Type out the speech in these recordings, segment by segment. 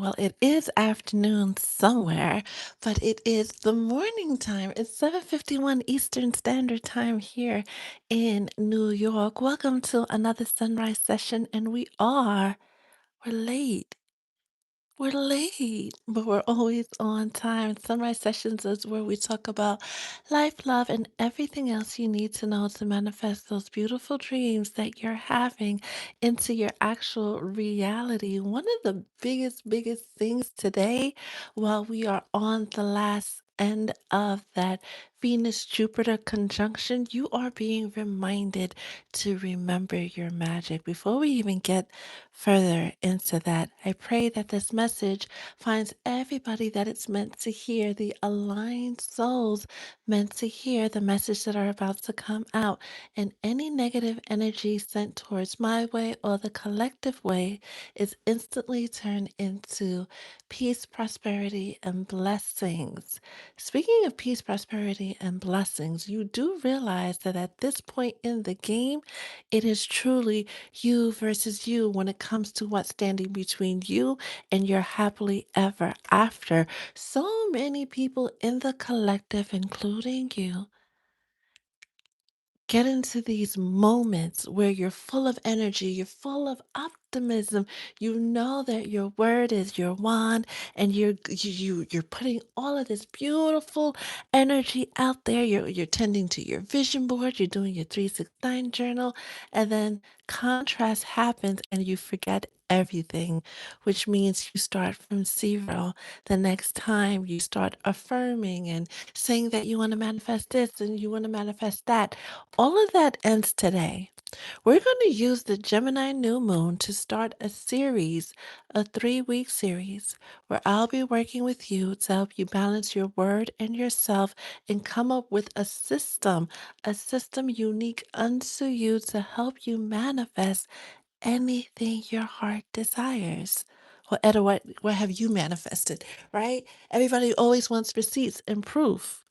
Well, it is afternoon somewhere, but it is the morning time. It's 7:51 Eastern Standard Time here in New York. Welcome to another sunrise session, and we're late. We're late, but we're always on time. Sunrise Sessions is where we talk about life, love, and everything else you need to know to manifest those beautiful dreams that you're having into your actual reality. One of the biggest things today, while we are on the last end of that Venus Jupiter conjunction, you are being reminded to remember your magic. Before we even get further into that, I pray that this message finds everybody that it's meant to hear, the aligned souls meant to hear the message that are about to come out. And any negative energy sent towards my way or the collective way is instantly turned into peace, prosperity, and blessings. Speaking of peace, prosperity, and blessings, you do realize that at this point in the game, it is truly you versus you when it comes to what's standing between you and your happily ever after. So many people in the collective, including you, get into these moments where you're full of energy, you're full of optimism. You know that your word is your wand, and you're putting all of this beautiful energy out there. You're tending to your vision board, you're doing your 369 journal, and then contrast happens and you forget everything, which means you start from zero. The next time you start affirming and saying that you want to manifest this and you want to manifest that, all of that ends today. We're going to use the Gemini new moon to start a series, a 3-week series, where I'll be working with you to help you balance your word and yourself and come up with a system unique unto you to help you manifest anything your heart desires. Well, Etta, what have you manifested, right? Everybody always wants receipts and proof.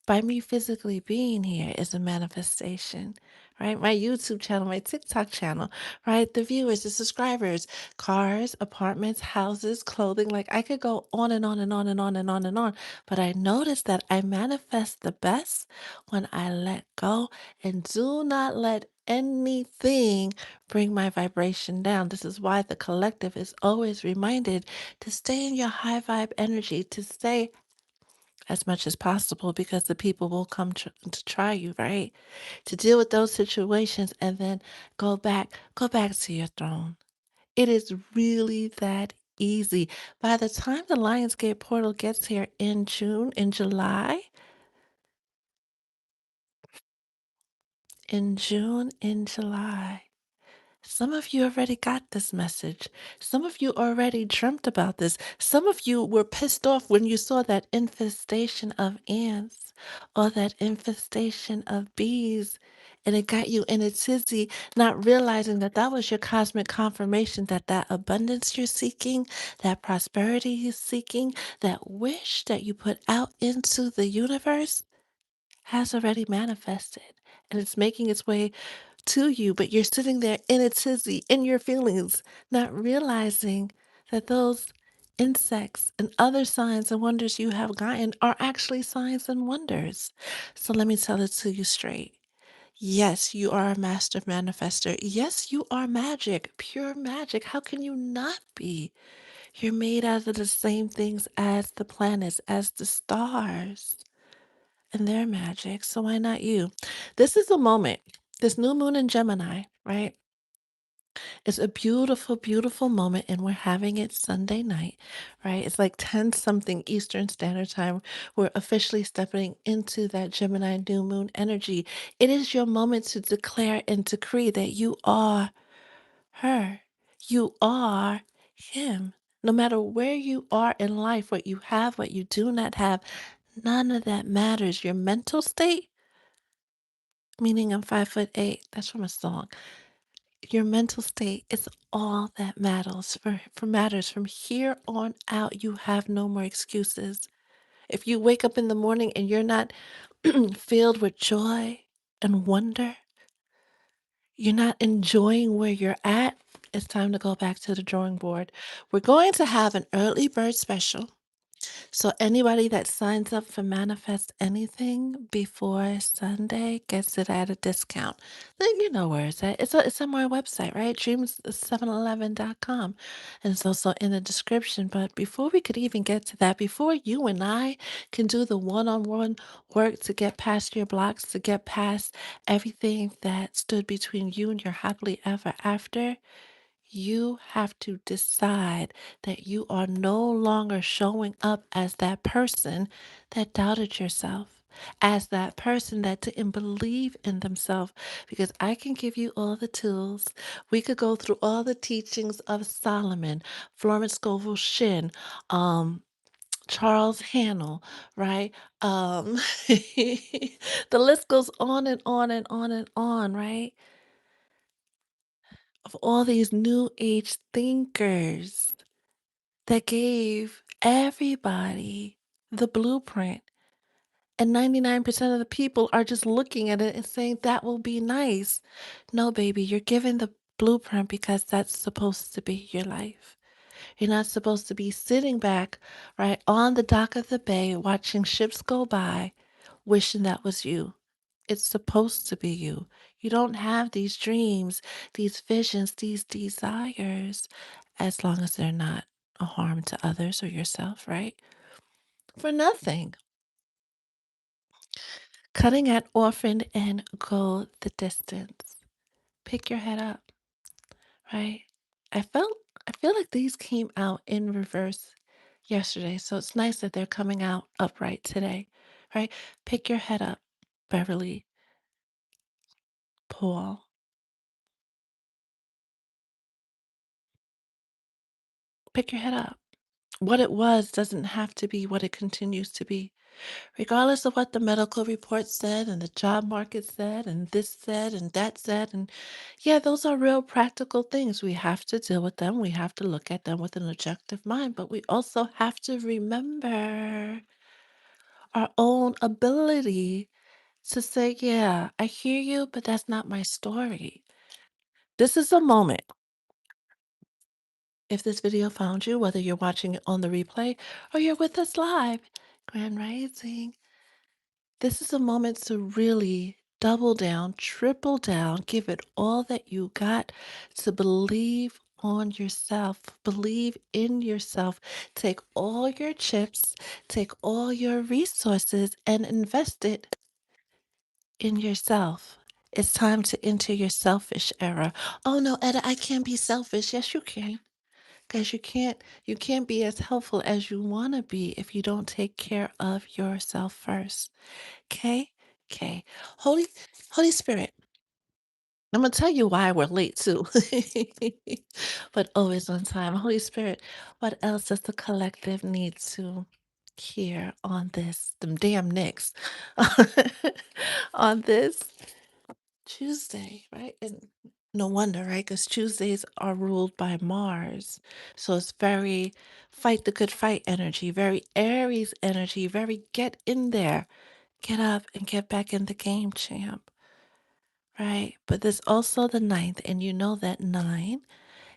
By me physically being here is a manifestation, right? My YouTube channel, my TikTok channel, right? The viewers, the subscribers, cars, apartments, houses, clothing. Like I could go on and on and on and on and on and on. But I noticed that I manifest the best when I let go and do not let anything bring my vibration down. This is why the collective is always reminded to stay in your high vibe energy, to stay as much as possible because the people will come to try you, right? To deal with those situations and then go back to your throne. It is really that easy. By the time the Lionsgate portal gets here in July, some of you already got this message. Some of you already dreamt about this. Some of you were pissed off when you saw that infestation of ants or that infestation of bees, and it got you in a tizzy, not realizing that that was your cosmic confirmation that that abundance you're seeking, that prosperity you're seeking, that wish that you put out into the universe has already manifested. And it's making its way to you, but you're sitting there in a tizzy, in your feelings, not realizing that those insects and other signs and wonders you have gotten are actually signs and wonders. So let me tell it to you straight. Yes, you are a master manifester. Yes, you are magic, pure magic. How can you not be? You're made out of the same things as the planets, as the stars, and their magic. So why not you? This is a moment. This new moon in Gemini, right? It's a beautiful moment, and we're having it Sunday night, right? It's like 10 something Eastern Standard Time. We're officially stepping into that Gemini new moon energy. It is your moment to declare and decree that you are her, you are him. No matter where you are in life, what you have, what you do not have, none of that matters. Your mental state, meaning I'm 5'8", that's from a song. Your mental state is all that matters. For matters from here on out, you have no more excuses. If you wake up in the morning and you're not filled with joy and wonder, you're not enjoying where you're at, It's time to go back to the drawing board. We're going to have an early bird special. So anybody that signs up for Manifest Anything before Sunday gets it at a discount. Then you know where it's at. It's on my website, right? Dreams711.com. And it's also in the description. But before we could even get to that, before you and I can do the one-on-one work to get past your blocks, to get past everything that stood between you and your happily ever after, you have to decide that you are no longer showing up as that person that doubted yourself, as that person that didn't believe in themselves. Because I can give you all the tools. We could go through all the teachings of Solomon, Florence Scovel Shinn, Charles Hannell, right? The list goes on and on and on and on, right? Of all these new age thinkers that gave everybody the blueprint. And 99% of the people are just looking at it and saying, that will be nice. No, baby, you're given the blueprint because that's supposed to be your life. You're not supposed to be sitting back, right, on the dock of the bay, watching ships go by, wishing that was you. It's supposed to be you. You don't have these dreams, these visions, these desires, as long as they're not a harm to others or yourself, right? For nothing. Cutting at orphan and go the distance. Pick your head up, right? I felt I feel like these came out in reverse yesterday, so it's nice that they're coming out upright today, right? Pick your head up, Beverly, Paul. Pick your head up. What it was doesn't have to be what it continues to be. Regardless of what the medical report said and the job market said and this said and that said. And yeah, those are real practical things. We have to deal with them. We have to look at them with an objective mind, but we also have to remember our own ability to say, yeah, I hear you, but that's not my story. This is a moment. If this video found you, whether you're watching it on the replay or you're with us live, Grand Rising, this is a moment to really double down, triple down, give it all that you got to believe on yourself, believe in yourself. Take all your chips, take all your resources, and invest it in yourself. It's time to enter your selfish era. Oh no, Etta, I can't be selfish. Yes, you can. Because you can't be as helpful as you want to be if you don't take care of yourself first. Okay? Okay. Holy Holy Spirit, I'm gonna tell you why we're late too. But always on time. Holy Spirit, what else does the collective need to hear on this? Them damn Knicks. On this Tuesday, right? And no wonder, right? Because Tuesdays are ruled by Mars. So it's very fight the good fight energy, very Aries energy, very get in there, get up and get back in the game, champ. Right. But there's also the ninth, and you know that nine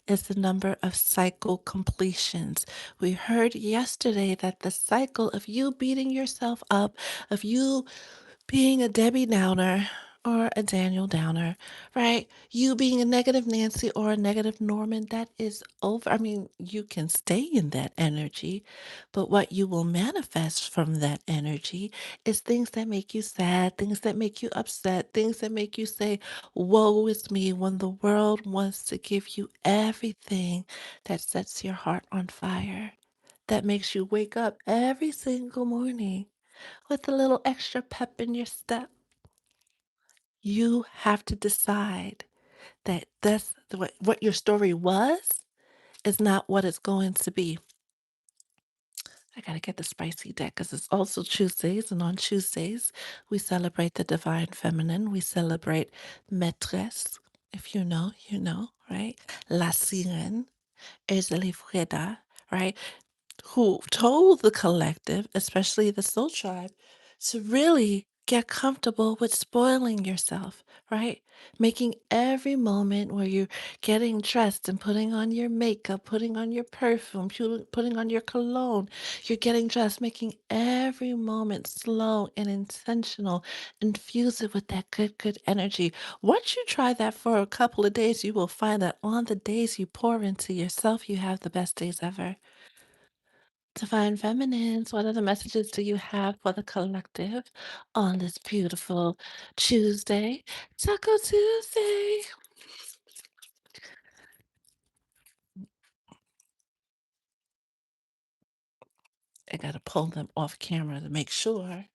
is the number of cycle completions. We heard yesterday that the cycle of you beating yourself up, of you being a Debbie Downer or a Daniel Downer, right? You being a negative Nancy or a negative Norman, that is over. I mean, you can stay in that energy, but what you will manifest from that energy is things that make you sad, things that make you upset, things that make you say, woe is me, when the world wants to give you everything that sets your heart on fire, that makes you wake up every single morning with a little extra pep in your step. You have to decide that what your story was is not what it's going to be. I got to get the spicy deck because it's also Tuesdays. And on Tuesdays, we celebrate the divine feminine. We celebrate Maîtresse. If you know, you know, right? La Sirène, Erzulie Freda, right? Who told the collective, especially the soul tribe, to really get comfortable with spoiling yourself, right? Making every moment where you're getting dressed and putting on your makeup, putting on your perfume, putting on your cologne, you're getting dressed, making every moment slow and intentional. Infuse it with that good, good energy. Once you try that for a couple of days, you will find that on the days you pour into yourself, you have the best days ever. Divine Feminines, what other messages do you have for the collective on this beautiful Tuesday? Taco Tuesday. I gotta pull them off camera to make sure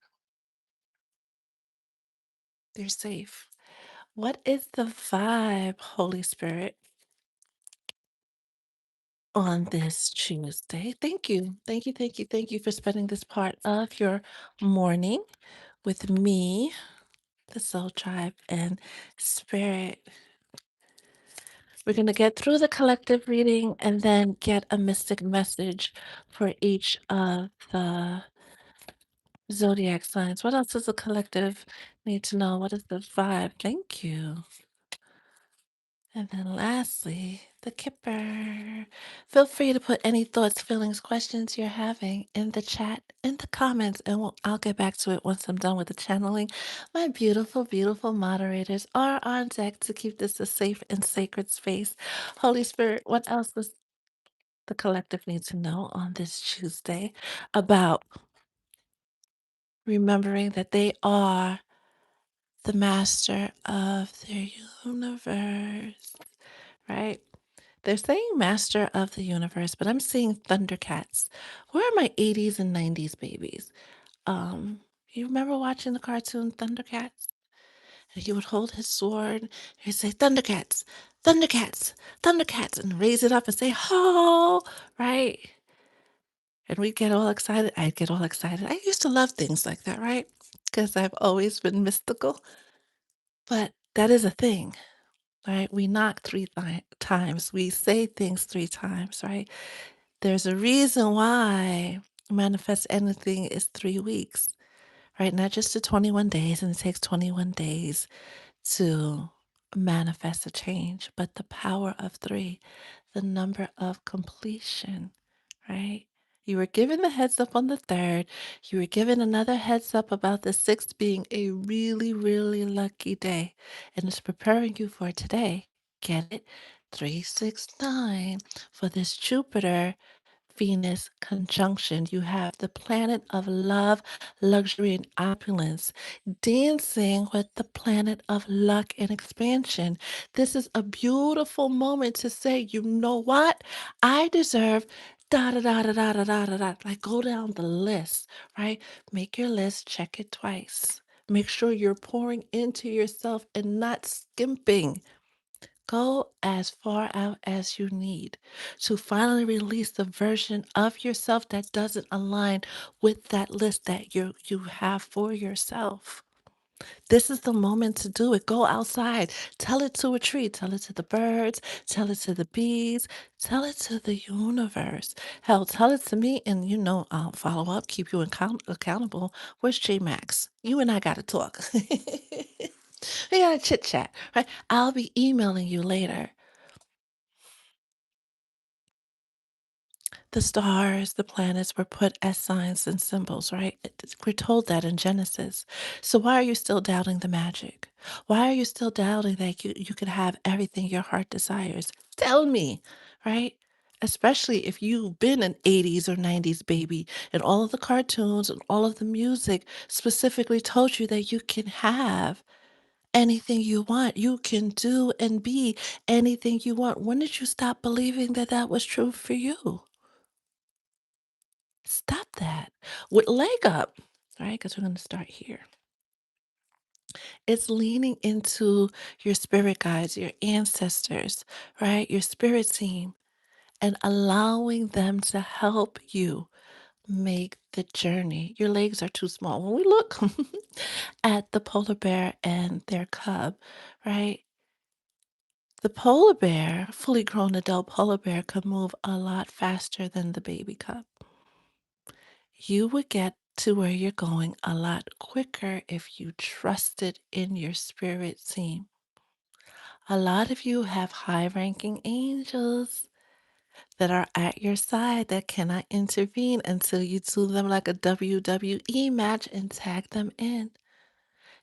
they're safe. What is the vibe, Holy Spirit, on this Tuesday? Thank you. Thank you, thank you, thank you for spending this part of your morning with me, the Soul Tribe, and Spirit. We're going to get through the collective reading and then get a mystic message for each of the zodiac signs. What else does the collective need to know? What is the vibe? Thank you. And then lastly, the Kipper. Feel free to put any thoughts, feelings, questions you're having in the chat, in the comments, and I'll get back to it once I'm done with the channeling. My beautiful, beautiful moderators are on deck to keep this a safe and sacred space. Holy Spirit, what else does the collective need to know on this Tuesday about remembering that they are the master of their universe, right? They're saying master of the universe, but I'm seeing Thundercats. Where are my 80s and 90s babies? You remember watching the cartoon Thundercats? And he would hold his sword, and he'd say, Thundercats, Thundercats, Thundercats, and raise it up and say, Ho, right? And we'd get all excited. I'd get all excited. I used to love things like that, right? Because I've always been mystical. But that is a thing, right? We knock times. We say things three times, right? There's a reason why manifest anything is 3 weeks, right? Not just the 21 days, and it takes 21 days to manifest a change, but the power of three, the number of completion, right? You were given the heads up on the third. You were given another heads up about the sixth being a really, really lucky day. And it's preparing you for today. Get it? 369 for this Jupiter Venus conjunction. You have the planet of love, luxury, and opulence dancing with the planet of luck and expansion. This is a beautiful moment to say, you know what? I deserve da da da da da da da da da. Like go down the list, right? Make your list, check it twice. Make sure you're pouring into yourself and not skimping. Go as far out as you need to finally release the version of yourself that doesn't align with that list that you have for yourself. This is the moment to do it. Go outside. Tell it to a tree. Tell it to the birds. Tell it to the bees. Tell it to the universe. Hell, tell it to me, and I'll follow up, keep you accountable. Where's J Max? You and I got to talk. We got to chit chat, right? I'll be emailing you later. The stars, the planets were put as signs and symbols, right? We're told that in Genesis. So why are you still doubting the magic? Why are you still doubting that you could have everything your heart desires? Tell me, right? Especially if you've been an 80s or 90s baby and all of the cartoons and all of the music specifically told you that you can have anything you want. You can do and be anything you want. When did you stop believing that that was true for you? Stop that. With leg up, right? Because we're going to start here. It's leaning into your spirit guides, your ancestors, right? Your spirit team, and allowing them to help you make the journey. Your legs are too small. When we look at the polar bear and their cub, right? The polar bear, fully grown adult polar bear, could move a lot faster than the baby cub. You would get to where you're going a lot quicker if you trusted in your spirit team. A lot of you have high ranking angels that are at your side that cannot intervene until you do them like a WWE match and tag them in.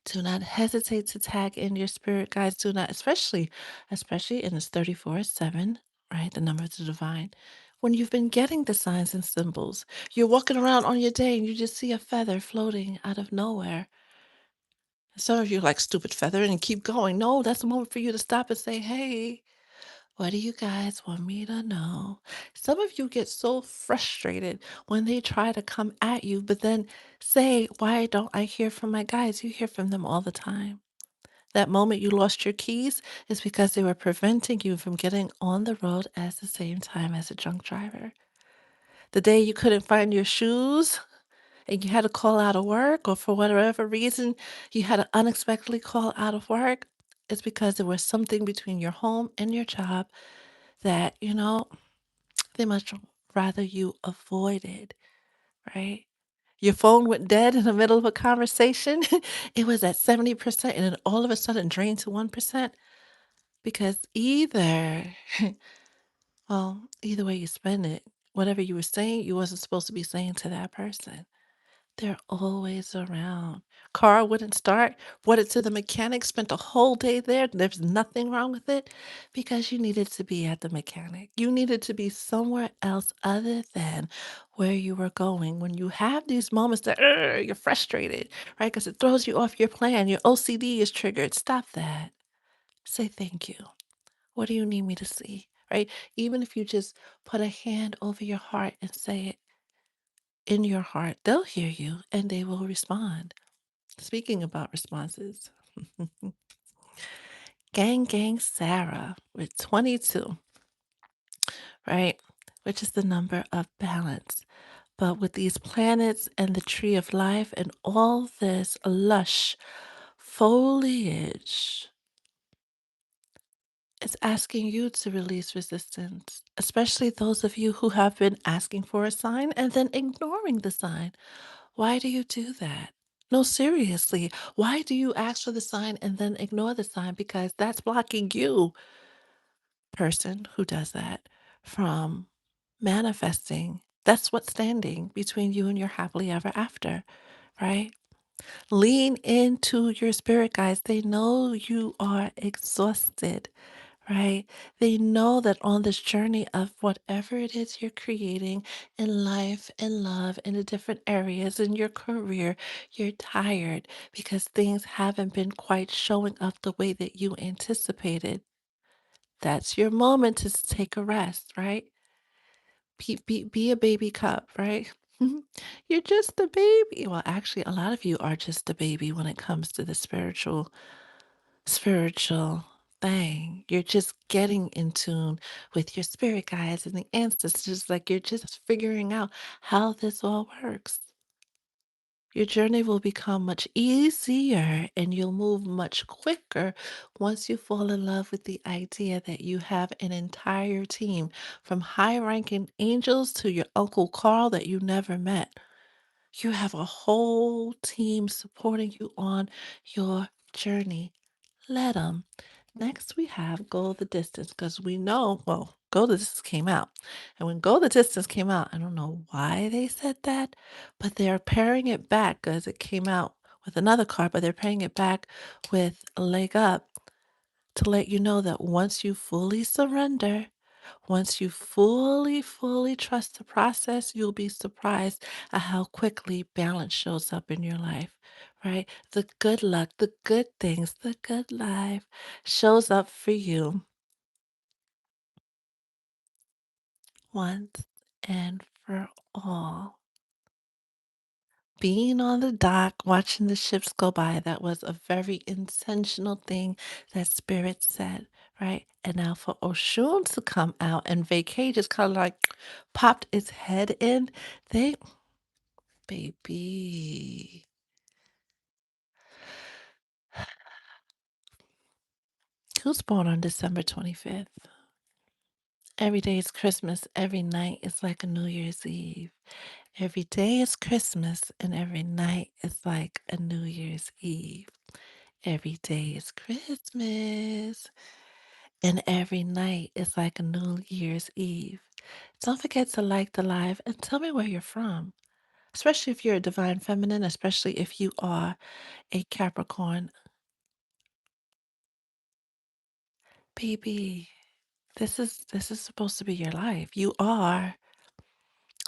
Do not hesitate to tag in your spirit guides. Do not, especially in this 34/7, right? The number of the divine. When you've been getting the signs and symbols, you're walking around on your day and you just see a feather floating out of nowhere. Some of you like stupid feather and keep going. No, that's a moment for you to stop and say, hey, what do you guys want me to know? Some of you get so frustrated when they try to come at you, but then say, why don't I hear from my guides? You hear from them all the time. That moment you lost your keys is because they were preventing you from getting on the road at the same time as a drunk driver. The day you couldn't find your shoes and you had to call out of work, or for whatever reason, you had to unexpectedly call out of work, it's because there was something between your home and your job that, they much rather you avoided, right? Your phone went dead in the middle of a conversation. It was at 70% and then all of a sudden drained to 1% because either way you spend it, whatever you were saying, you wasn't supposed to be saying to that person. They're always around. Car wouldn't start, brought it to the mechanic, spent a whole day there. There's nothing wrong with it because you needed to be at the mechanic. You needed to be somewhere else other than where you were going. When you have these moments that you're frustrated, right? Because it throws you off your plan. Your OCD is triggered. Stop that. Say thank you. What do you need me to see? Right? Even if you just put a hand over your heart and say it in your heart, they'll hear you and they will respond. Speaking about responses, Gang Sarah with 22, right? Which is the number of balance. But with these planets and the tree of life and all this lush foliage, it's asking you to release resistance, especially those of you who have been asking for a sign and then ignoring the sign. Why do you do that? No, seriously. Why do you ask for the sign and then ignore the sign? Because that's blocking you, person who does that, from manifesting. That's what's standing between you and your happily ever after, right? Lean into your spirit guides. They know you are exhausted, right? They know that on this journey of whatever it is you're creating in life, in love, in the different areas in your career, you're tired because things haven't been quite showing up the way that you anticipated. That's your moment to take a rest, right? Be a baby cup, right? You're just a baby. Well, actually, a lot of you are just a baby when it comes to the spiritual thing. You're just getting in tune with your spirit guides and the ancestors. Like you're just figuring out how this all works. Your journey will become much easier and you'll move much quicker once you fall in love with the idea that you have an entire team from high ranking angels to your Uncle Carl that you never met. You have a whole team supporting you on your journey. Let them. Next, we have Go the Distance because we know, well, Go the Distance came out. And when Go the Distance came out, I don't know why they said that, but they're pairing it back because it came out with another card, but they're pairing it back with a leg up to let you know that once you fully surrender, once you fully trust the process, you'll be surprised at how quickly balance shows up in your life, right? The good luck, the good things, the good life shows up for you once and for all. Being on the dock, watching the ships go by, that was a very intentional thing that Spirit said, right? And now for Oshun to come out and vacate just kind of like popped its head in, they, baby, who's born on December 25th? Every day is Christmas, every night is like a New Year's Eve. Every day is Christmas, and every night is like a New Year's Eve. Every day is Christmas, and every night is like a New Year's Eve. Don't forget to like the live and tell me where you're from, especially if you're a divine feminine, especially if you are a Capricorn. Baby, this is supposed to be your life. You are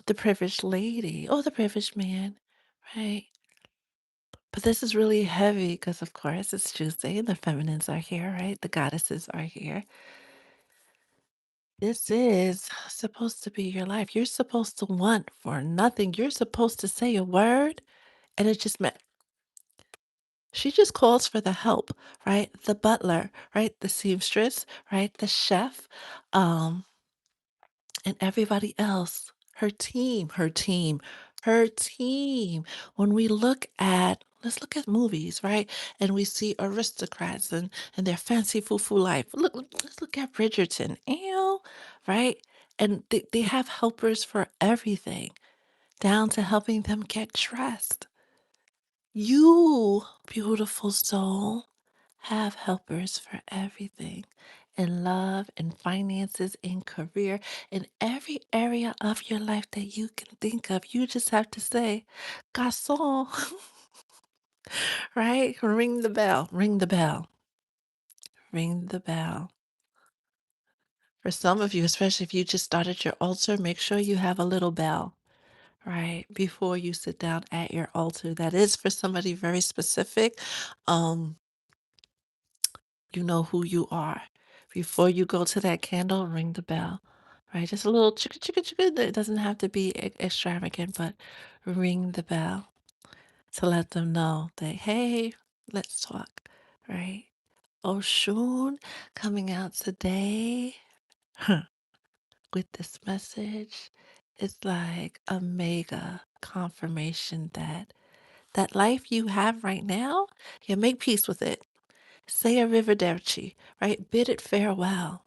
the privileged lady or the privileged man, right? But this is really heavy because, of course, it's Tuesday and the feminines are here, right? The goddesses are here. This is supposed to be your life. You're supposed to want for nothing. You're supposed to say a word, and it just meant she just calls for the help, right? The butler, right? The seamstress, right? The chef, um, and everybody else. Her team. When we look at, let's look at movies, right? And we see aristocrats and their fancy foo life. Let's look at Bridgerton, ew, right? And they have helpers for everything, down to helping them get dressed. You, beautiful soul, have helpers for everything in love, in finances, in career, in every area of your life that you can think of. You just have to say, Garçon, right? Ring the bell, ring the bell, ring the bell. For some of you, especially if you just started your altar, make sure you have a little bell, right? Before you sit down at your altar. That is for somebody very specific. Um, You know who you are. Before you go to that candle, ring the bell, right? Just a little chicka chicka chicka. It doesn't have to be extravagant, but ring the bell to let them know that, hey, let's talk, right? Oshun coming out today with this message is like a mega confirmation that that life you have right now, you make peace with it. Say arrivederci, right? Bid it farewell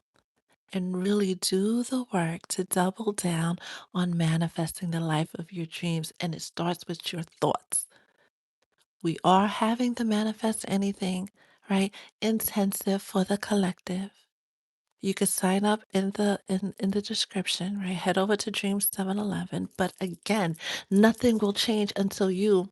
and really do the work to double down on manifesting the life of your dreams. And it starts with your thoughts. We are having the Manifest Anything, right? Intensive for the collective. You could sign up in the description, right? Head over to Dream 711. But again, nothing will change until you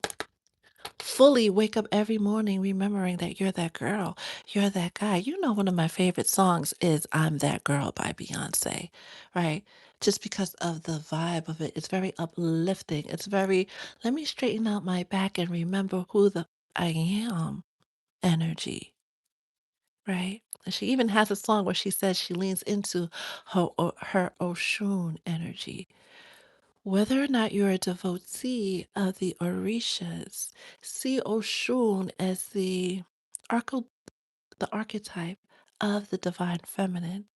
fully wake up every morning remembering that you're that girl, you're that guy. You know, one of my favorite songs is I'm That Girl by Beyonce, right? Just because of the vibe of it. It's very uplifting. It's very, let me straighten out my back and remember who the I am energy, right? And she even has a song where she says she leans into her Oshun energy. Whether or not you're a devotee of the Orishas, see Oshun as the archetype of the divine feminine,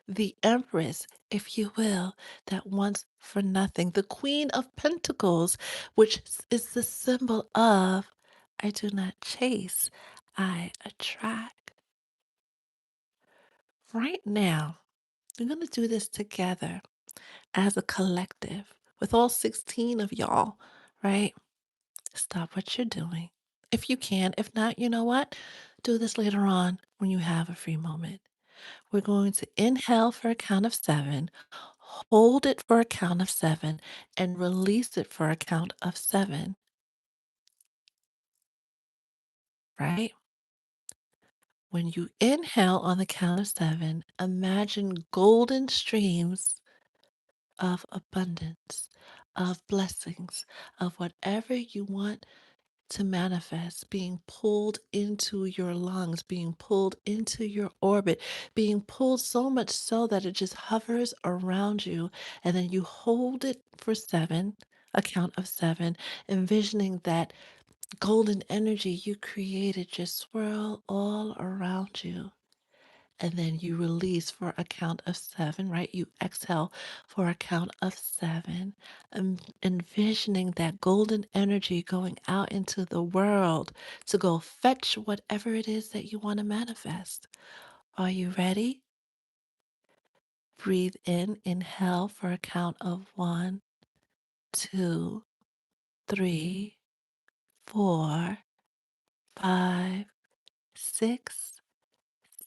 the empress, if you will, that wants for nothing, the queen of pentacles, which is the symbol of I do not chase, I attract. Right now, we're going to do this together as a collective with all 16 of y'all, right? Stop what you're doing. If you can. If not, you know what? Do this later on when you have a free moment. We're going to inhale for a count of seven, hold it for a count of seven, and release it for a count of seven, right? When you inhale on the count of seven, imagine golden streams of abundance, of blessings, of whatever you want to manifest, being pulled into your lungs, being pulled into your orbit, being pulled so much so that it just hovers around you. And then you hold it for seven, a count of seven, envisioning that golden energy you created just swirl all around you. And then you release for a count of seven, right? You exhale for a count of seven, envisioning that golden energy going out into the world to go fetch whatever it is that you want to manifest. Are you ready? Breathe in, inhale for a count of one, 2, 3, 4, 5, 6,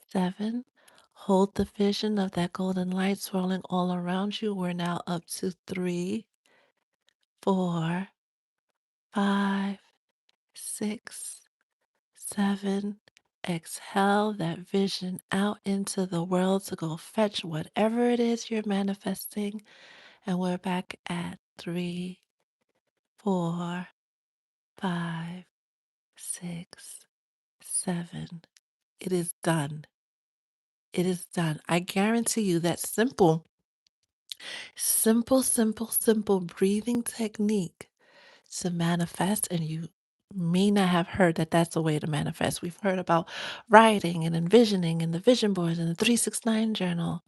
7. Hold the vision of that golden light swirling all around you. We're now up to 3, 4, 5, 6, 7. Exhale that vision out into the world to go fetch whatever it is you're manifesting. And we're back at 3, 4, 5, 6, 7. It is done. It is done. I guarantee you that simple breathing technique to manifest, and you may not have heard that that's a way to manifest. We've heard about writing and envisioning and the vision boards and the 369 journal.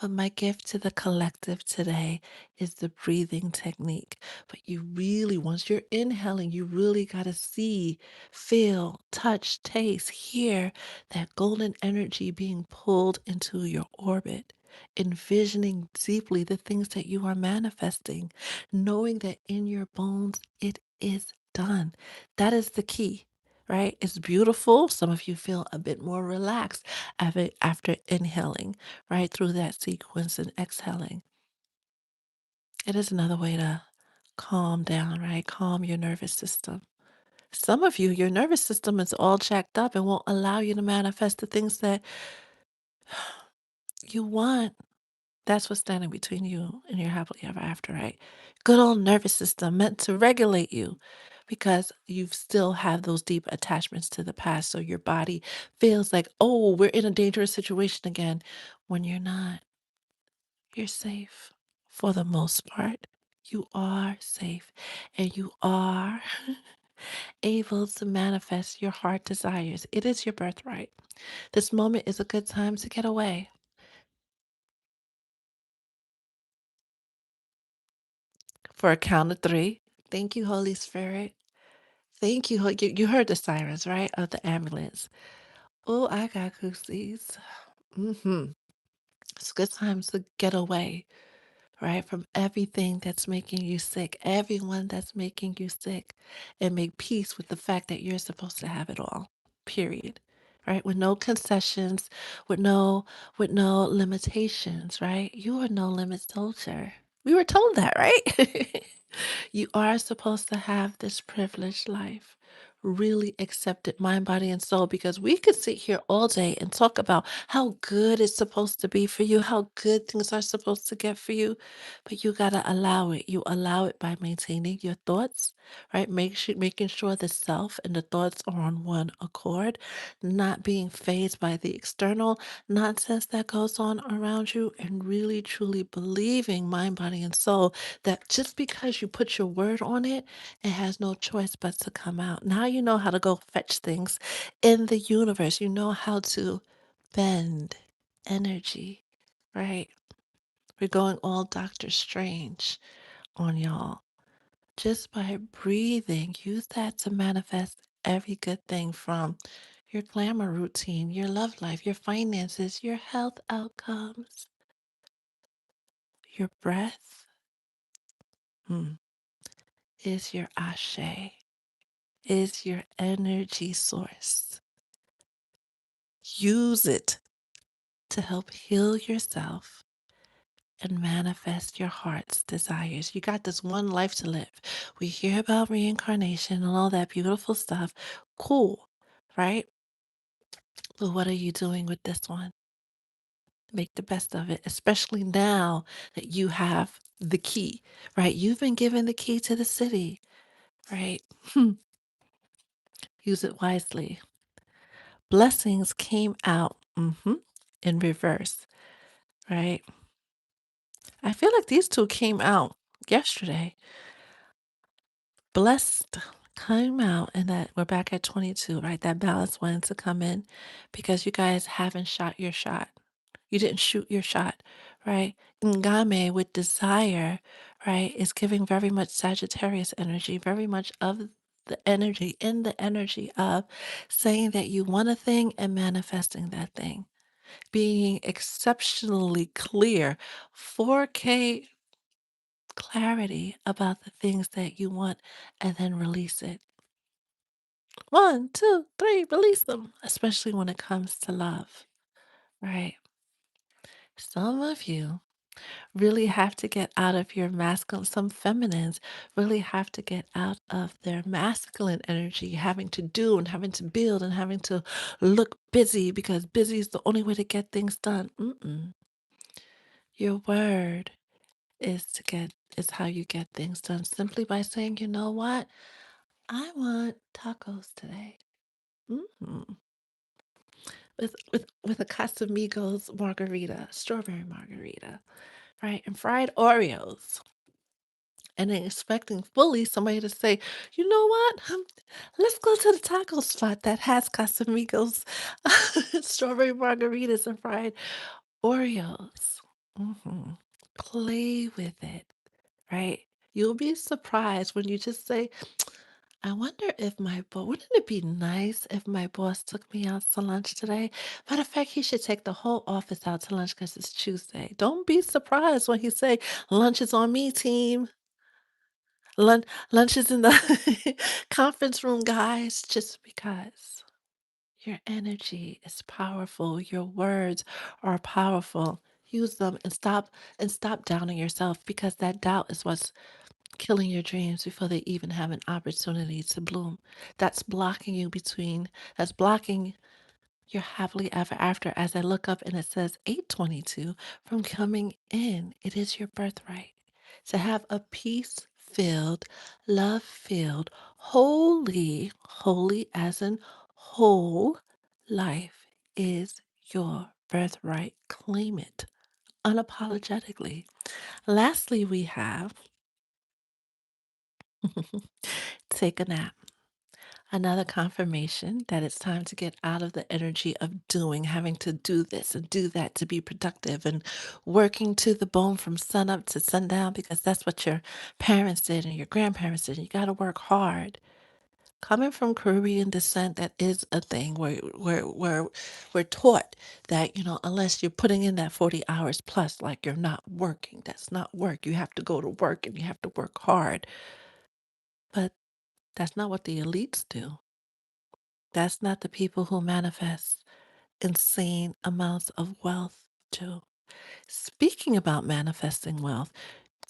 But my gift to the collective today is the breathing technique. But you really, once you're inhaling, you really got to see, feel, touch, taste, hear that golden energy being pulled into your orbit. Envisioning deeply the things that you are manifesting, knowing that in your bones it is done. That is the key, right? It's beautiful. Some of you feel a bit more relaxed after inhaling, right? Through that sequence and exhaling. It is another way to calm down, right? Calm your nervous system. Some of you, your nervous system is all jacked up and won't allow you to manifest the things that you want. That's what's standing between you and your happily ever after, right? Good old nervous system meant to regulate you because you still have those deep attachments to the past. So your body feels like, oh, we're in a dangerous situation again. When you're not, you're safe for the most part. You are safe and you are able to manifest your heart desires. It is your birthright. This moment is a good time to get away for a count of three. Thank you, Holy Spirit. Thank you. You heard the sirens, right? Of the ambulance. Oh, I got goosies. It's a good time to get away, right? From everything that's making you sick, everyone that's making you sick, and make peace with the fact that you're supposed to have it all. Period. Right? With no concessions, with no with no limitations, right? You are no limit soldier. We were told that, right? You are supposed to have this privileged life. Really accept it, mind, body, and soul, because we could sit here all day and talk about how good it's supposed to be for you, how good things are supposed to get for you, but you gotta allow it. You allow it by maintaining your thoughts, right? Making sure the self and the thoughts are on one accord, not being phased by the external nonsense that goes on around you, and really truly believing, mind, body, and soul, that just because you put your word on it, it has no choice but to come out. Now you know how to go fetch things in the universe. You know how to bend energy, right? We're going all Doctor Strange on y'all. Just by breathing, use that to manifest every good thing from your glamour routine, your love life, your finances, your health outcomes, your breath. Hmm, is your ashe, is your energy source. Use it to help heal yourself and manifest your heart's desires. You got this one life to live. We hear about reincarnation and all that beautiful stuff. Cool, right? But what are you doing with this one? Make the best of it, especially now that you have the key, right? You've been given the key to the city, right? Use it wisely. Blessings came out in reverse, right? I feel like these two came out yesterday. Blessed came out, and that we're back at 22, right? That balance wanted to come in because you guys haven't shot your shot. You didn't shoot your shot, right? Ngame with desire, right, is giving very much Sagittarius energy, very much of the energy, in the energy of saying that you want a thing and manifesting that thing, being exceptionally clear. 4K clarity about the things that you want, and then release it. One, two, three, release them, especially when it comes to love, right? Some of you really have to get out of your masculine, some feminines really have to get out of their masculine energy, having to do and having to build and having to look busy because busy is the only way to get things done. Mm-mm. Your word is how you get things done simply by saying, you know what? I want tacos today. Mm-hmm. With a Casamigos margarita, strawberry margarita, right? And fried Oreos. And then expecting fully somebody to say, you know what? Let's go to the taco spot that has Casamigos, strawberry margaritas and fried Oreos. Hmm. Play with it, right? You'll be surprised when you just say, I wonder if my boss, wouldn't it be nice if my boss took me out to lunch today? Matter of fact, he should take the whole office out to lunch because it's Tuesday. Don't be surprised when he say, lunch is on me, team. Lunch is in the conference room, guys, just because your energy is powerful, your words are powerful. Use them and stop doubting yourself because that doubt is what's killing your dreams before they even have an opportunity to bloom. That's blocking you between, that's blocking your happily ever after as I look up and it says 822 from coming in. It is your birthright to have a peace filled, love filled, holy as in whole life is your birthright. Claim it unapologetically. Lastly, we have take a nap. Another confirmation that it's time to get out of the energy of doing, having to do this and do that to be productive and working to the bone from sun up to sundown because that's what your parents did and your grandparents did. And you got to work hard. Coming from Caribbean descent, that is a thing where we're taught that, unless you're putting in that 40 hours plus, like you're not working, that's not work. You have to go to work and you have to work hard. But that's not what the elites do. That's not the people who manifest insane amounts of wealth do. Speaking about manifesting wealth,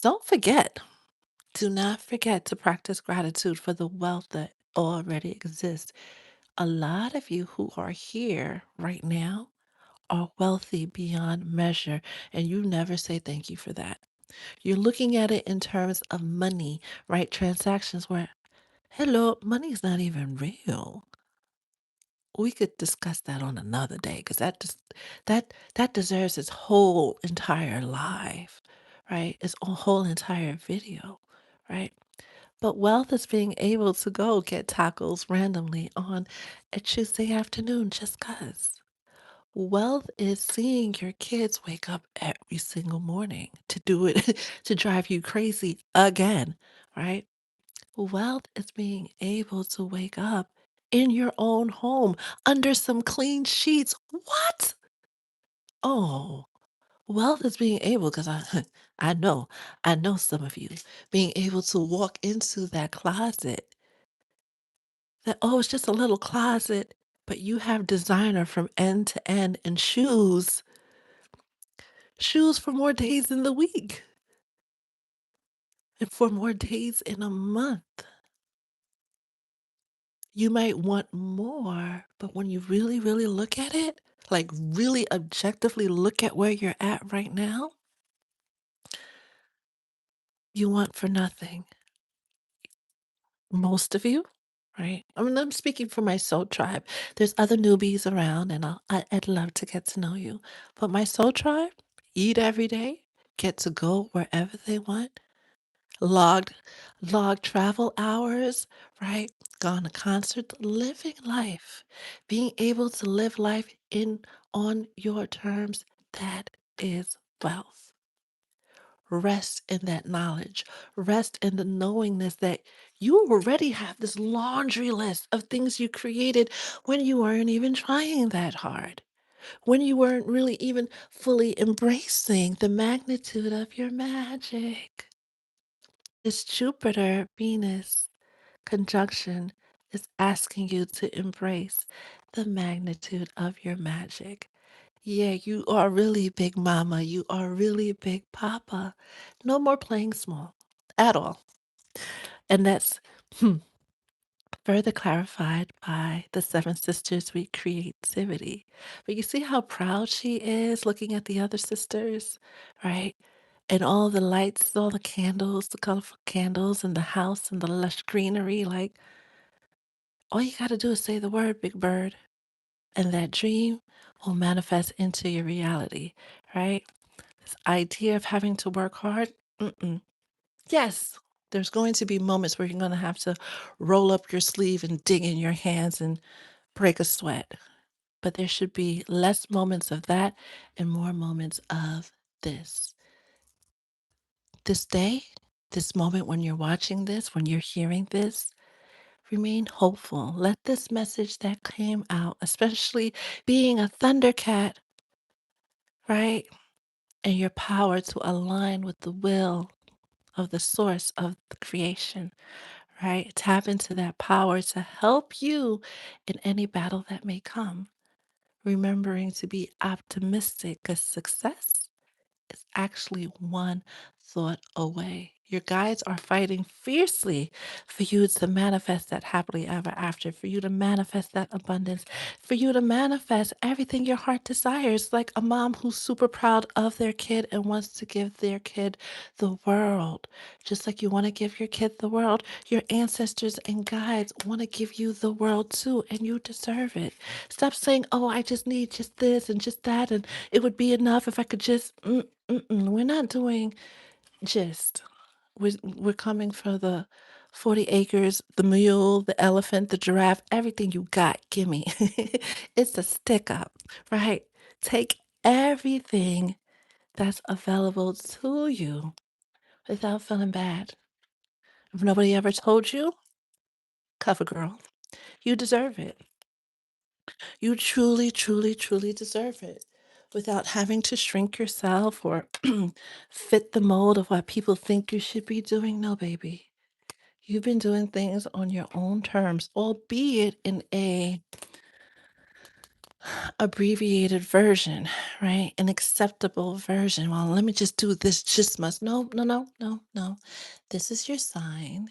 don't forget, do not forget to practice gratitude for the wealth that already exists. A lot of you who are here right now are wealthy beyond measure, and you never say thank you for that. You're looking at it in terms of money, right? Transactions where, hello, money's not even real. We could discuss that on another day because that deserves its whole entire life, right? Its whole entire video, right? But wealth is being able to go get tacos randomly on a Tuesday afternoon just cause. Wealth is seeing your kids wake up every single morning to do it, to drive you crazy again, right? Wealth is being able to wake up in your own home under some clean sheets. What? Oh, wealth is being able, because I know, I know some of you being able to walk into that closet. That, oh, it's just a little closet, but you have designer from end to end and shoes for more days in the week and for more days in a month. You might want more, but when you really, really look at it, like really objectively look at where you're at right now, you want for nothing. Most of you, right? I mean, I'm speaking for my soul tribe. There's other newbies around, and I'd love to get to know you. But my soul tribe, eat every day, get to go wherever they want, logged log travel hours, right? Gone to concert, living life, being able to live life in on your terms, that is wealth. Rest in that knowledge. Rest in the knowingness that you already have this laundry list of things you created when you weren't even trying that hard, when you weren't really even fully embracing the magnitude of your magic. This Jupiter Venus conjunction is asking you to embrace the magnitude of your magic. Yeah, you are really big mama. You are really big papa. No more playing small at all. And that's further clarified by the Seven Sisters with creativity. But you see how proud she is looking at the other sisters, right? And all the lights, all the candles, the colorful candles in the house and the lush greenery. Like, all you got to do is say the word, Big Bird, and that dream will manifest into your reality, right? This idea of having to work hard, mm-mm. Yes, there's going to be moments where you're going to have to roll up your sleeve and dig in your hands and break a sweat. But there should be less moments of that and more moments of this. This day, this moment when you're watching this, when you're hearing this, remain hopeful. Let this message that came out, especially being a Thundercat, right? And your power to align with the will of the source of the creation, right? Tap into that power to help you in any battle that may come. Remembering to be optimistic because success is actually one thought away. Your guides are fighting fiercely for you to manifest that happily ever after, for you to manifest that abundance, for you to manifest everything your heart desires, like a mom who's super proud of their kid and wants to give their kid the world. Just like you want to give your kid the world, your ancestors and guides want to give you the world too, and you deserve it. Stop saying, oh, I just need just this and just that, and it would be enough if I could just. We're not doing just. We're coming for the 40 acres, the mule, the elephant, the giraffe, everything you got. Gimme. It's a stick up, right? Take everything that's available to you without feeling bad. If nobody ever told you, cover girl, you deserve it. You truly, truly, truly deserve it without having to shrink yourself or fit the mold of what people think you should be doing. No, baby. You've been doing things on your own terms, albeit in a abbreviated version, right? An acceptable version. Well, let me just do this just must. No, no, no, no, no. This is your sign.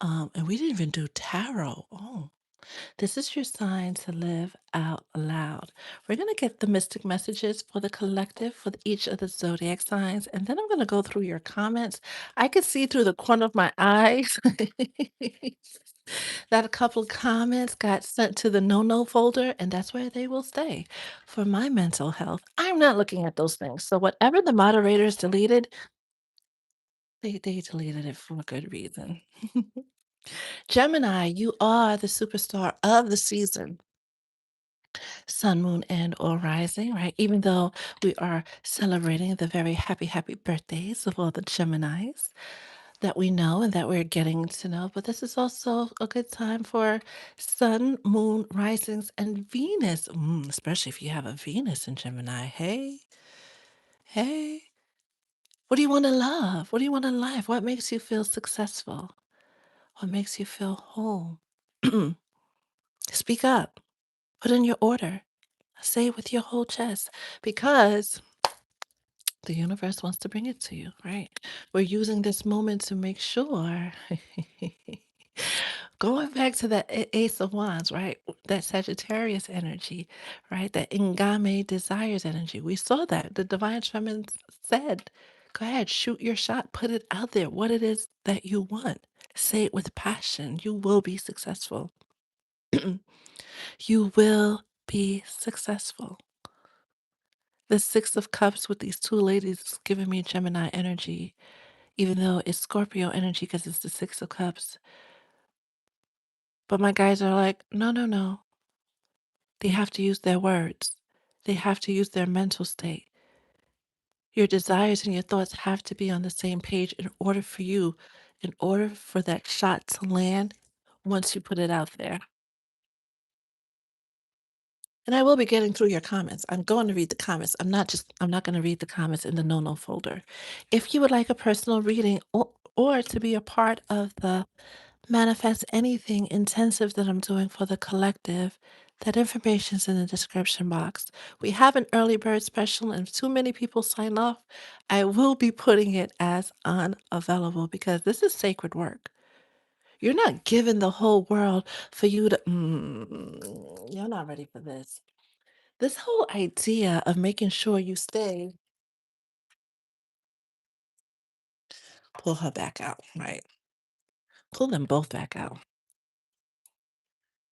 And we didn't even do tarot. Oh, this is your sign to live out loud. We're going to get the mystic messages for the collective for each of the zodiac signs, and then I'm going to go through your comments. I could see through the corner of my eyes that a couple comments got sent to the no folder, and that's where they will stay for my mental health. I'm not looking at those things. So, whatever the moderators deleted, they deleted it for a good reason. Gemini, you are the superstar of the season. Sun, moon, and or rising, right? Even though we are celebrating the very happy, happy birthdays of all the Geminis that we know and that we're getting to know. But this is also a good time for sun, moon, risings, and Venus, especially if you have a Venus in Gemini. Hey, hey, what do you want to love? What do you want in life? What makes you feel successful? What makes you feel whole? Speak up. Put in your order. Say it with your whole chest because the universe wants to bring it to you, right? We're using this moment to make sure. Going back to that Ace of Wands, right? That Sagittarius energy, right? That Ngame desires energy. We saw that. The Divine Feminine said, go ahead, shoot your shot, put it out there, what it is that you want. Say it with passion. You will be successful. You will be successful. The Six of Cups with these two ladies is giving me Gemini energy, even though it's Scorpio energy because it's the Six of Cups. But my guys are like, no, no, no. They have to use their words, they have to use their mental state. Your desires and your thoughts have to be on the same page in order for that shot to land once you put it out there. And I will be getting through your comments. I'm going to read the comments. I'm not going to read the comments in the no folder. If you would like a personal reading, or to be a part of the Manifest Anything intensive that I'm doing for the collective, that information's in the description box. We have an early bird special, and if too many people sign off, I will be putting it as unavailable because this is sacred work. You're not giving the whole world for you to. You're not ready for this. This whole idea of making sure you stay, pull her back out, right? Pull them both back out.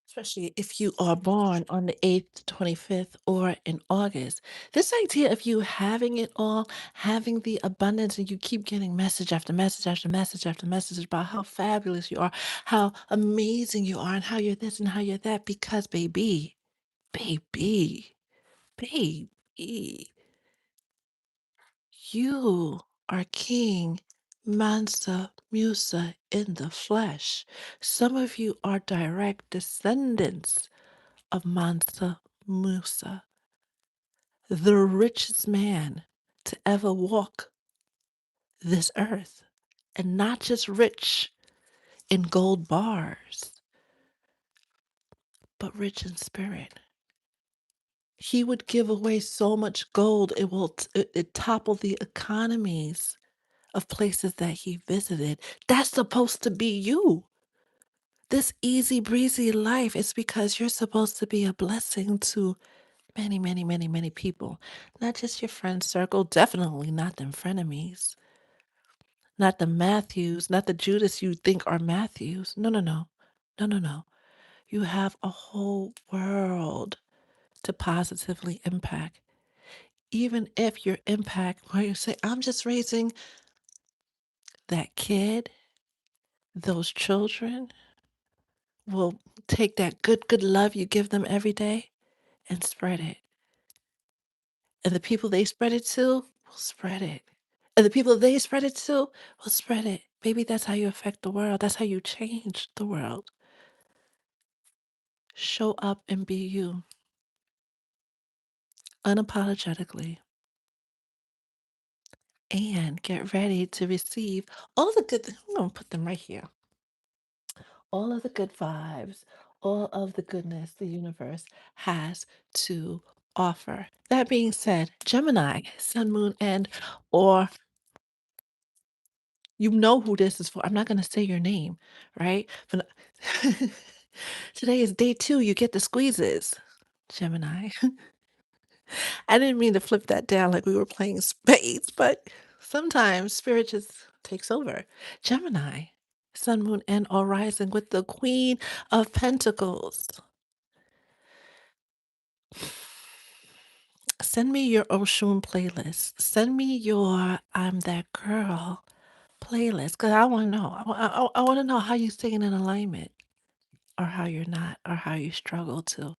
Especially if you are born on the 8th, 25th, or in August. This idea of you having it all, having the abundance, and you keep getting message after message after message after message about how fabulous you are, how amazing you are, and how you're this and how you're that, because baby, baby, you are King Mansa Musa in the flesh. Some of you are direct descendants of Mansa Musa, the richest man to ever walk this earth, and not just rich in gold bars, but rich in spirit. He would give away so much gold it toppled the economies of places that he visited. That's supposed to be you. This easy breezy life is because you're supposed to be a blessing to many, many, many, many people. Not just your friend circle, definitely not them frenemies, not the Matthews, not the Judas you think are Matthews. No, no, no. No, no, no. You have a whole world to positively impact. Even if your impact, where you say, I'm just raising that kid, those children will take that good, good love you give them every day and spread it. And the people they spread it to will spread it. And the people they spread it to will spread it. Baby, that's how you affect the world. That's how you change the world. Show up and be you unapologetically and get ready to receive all the good. I'm going to put them right here. All of the good vibes, all of the goodness the universe has to offer. That being said, Gemini, Sun, Moon, and or you know who this is for. I'm not gonna say your name, right? But today is day 2, you get the squeezes, Gemini. I didn't mean to flip that down like we were playing spades, but sometimes spirit just takes over. Gemini, Sun, Moon, and or rising with the Queen of Pentacles. Send me your Oshun playlist. Send me your I'm That Girl playlist because I want to know. I want to know how you staying in alignment or how you're not or how you struggle to.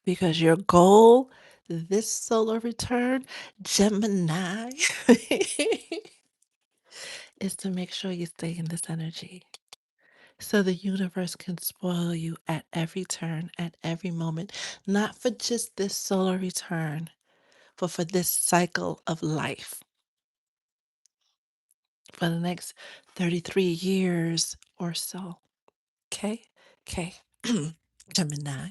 Because your goal this solar return, Gemini, is to make sure you stay in this energy. So the universe can spoil you at every turn, at every moment, not for just this solar return, but for this cycle of life for the next 33 years or so. Okay? Okay. Gemini.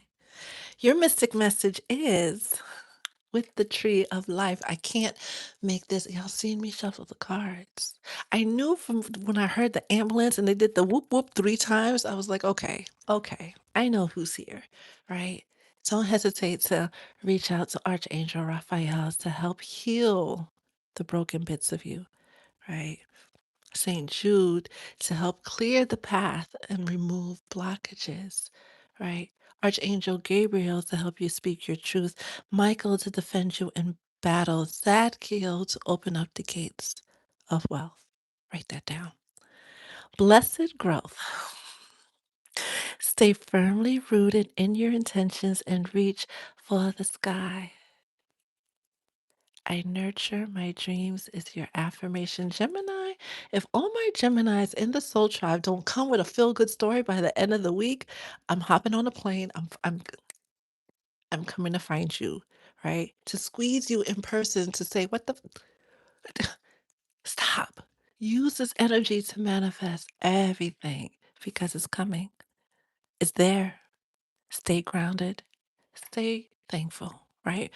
Your mystic message is with the tree of life. I can't make this. Y'all seen me shuffle the cards. I knew from when I heard the ambulance and they did the whoop whoop 3 times, I was like, okay, okay, I know who's here, right? Don't hesitate to reach out to Archangel Raphael to help heal the broken bits of you, right? St. Jude to help clear the path and remove blockages, right? Archangel Gabriel to help you speak your truth. Michael to defend you in battle. Zadkiel to open up the gates of wealth. Write that down. Blessed growth. Stay firmly rooted in your intentions and reach for the sky. I nurture my dreams is your affirmation, Gemini. If all my Geminis in the soul tribe don't come with a feel good story by the end of the week, I'm hopping on a plane. I'm coming to find you, right? To squeeze you in person to say, what the stop. Use this energy to manifest everything because it's coming. It's there. Stay grounded. Stay thankful, right?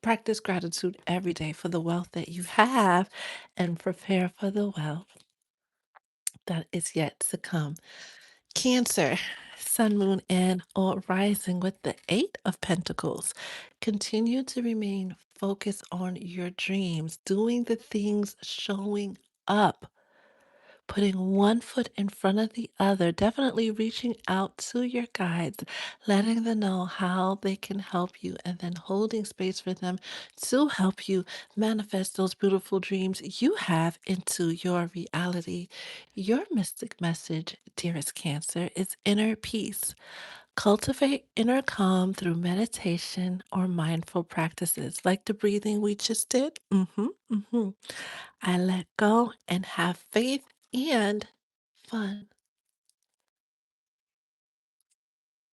Practice gratitude every day for the wealth that you have and prepare for the wealth that is yet to come. Cancer, sun, moon, and or rising with the Eight of Pentacles. Continue to remain focused on your dreams, doing the things, showing up, putting one foot in front of the other, definitely reaching out to your guides, letting them know how they can help you, and then holding space for them to help you manifest those beautiful dreams you have into your reality. Your mystic message, dearest Cancer, is inner peace. Cultivate inner calm through meditation or mindful practices like the breathing we just did. I let go and have faith and fun.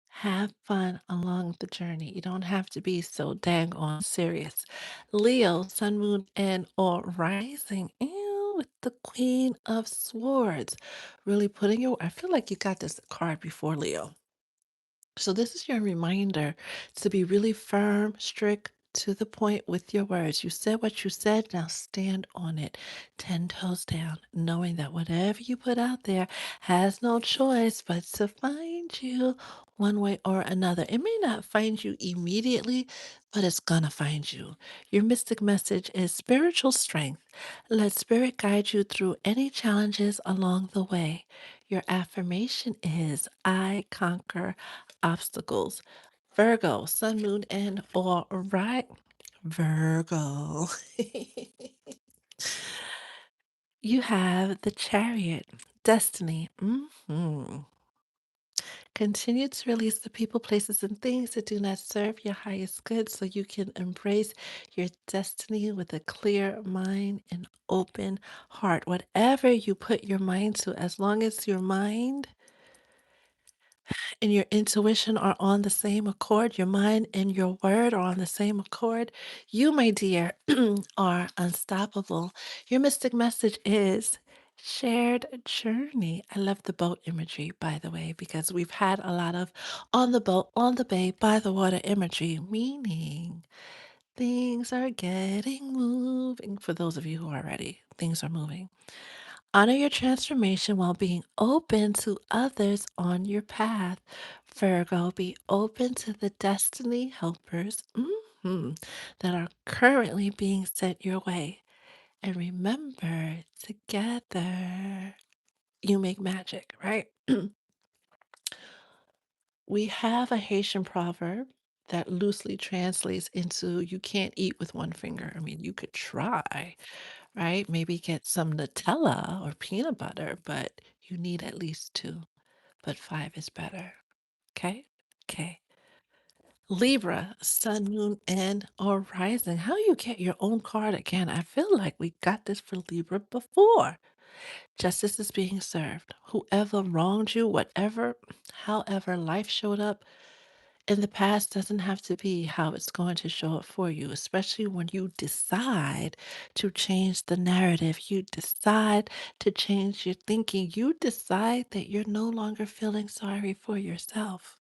Have fun along the journey. You don't have to be so dang on serious. Leo, Sun, Moon, and or Rising. Ew, with the Queen of Swords. Really putting your, I feel like you got this card before, Leo. So, this is your reminder to be really firm, strict, to the point with your words. You said what you said, now stand on it. 10 toes down, knowing that whatever you put out there has no choice but to find you one way or another. It may not find you immediately, but it's gonna find you. Your mystic message is spiritual strength. Let spirit guide you through any challenges along the way. Your affirmation is I conquer obstacles. Virgo, sun, moon, and or right. Virgo. You have the chariot, destiny. Continue to release the people, places, and things that do not serve your highest good so you can embrace your destiny with a clear mind and open heart. Whatever you put your mind to, as long as your mind and your intuition are on the same accord, your mind and your word are on the same accord, you, my dear, are unstoppable. Your mystic message is shared journey. I love the boat imagery, by the way, because we've had a lot of on the boat, on the bay, by the water imagery, meaning things are getting moving. For those of you who are ready, things are moving. Honor your transformation while being open to others on your path. Virgo, be open to the destiny helpers that are currently being sent your way. And remember, together you make magic, right? We have a Haitian proverb that loosely translates into you can't eat with one finger. I mean, you could try, right? Maybe get some Nutella or peanut butter, but you need at least two, but five is better. Okay? Okay. Libra, sun, moon, and or rising. How you get your own card again? I feel like we got this for Libra before. Justice is being served. Whoever wronged you, whatever, however life showed up in the past doesn't have to be how it's going to show up for you, especially when you decide to change the narrative. You decide to change your thinking. You decide that you're no longer feeling sorry for yourself.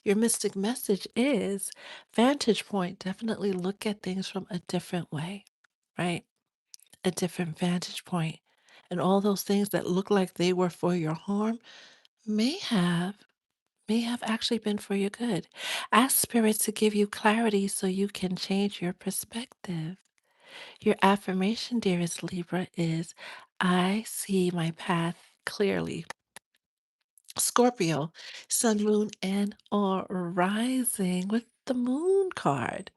Your mystic message is vantage point. Definitely look at things from a different way, right? A different vantage point. And all those things that look like they were for your harm may have actually been for your good. Ask Spirit to give you clarity so you can change your perspective. Your affirmation, dearest Libra, is I see my path clearly. Scorpio, sun, moon, and or rising with the moon card.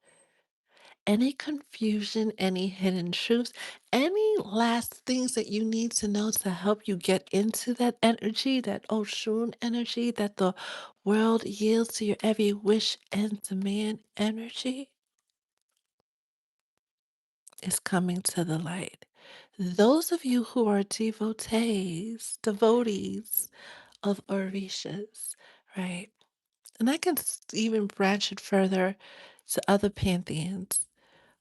Any confusion, any hidden truths, any last things that you need to know to help you get into that energy, that Oshun energy, that the world yields to your every wish and demand energy is coming to the light. Those of you who are devotees of Orishas, right? And I can even branch it further to other pantheons.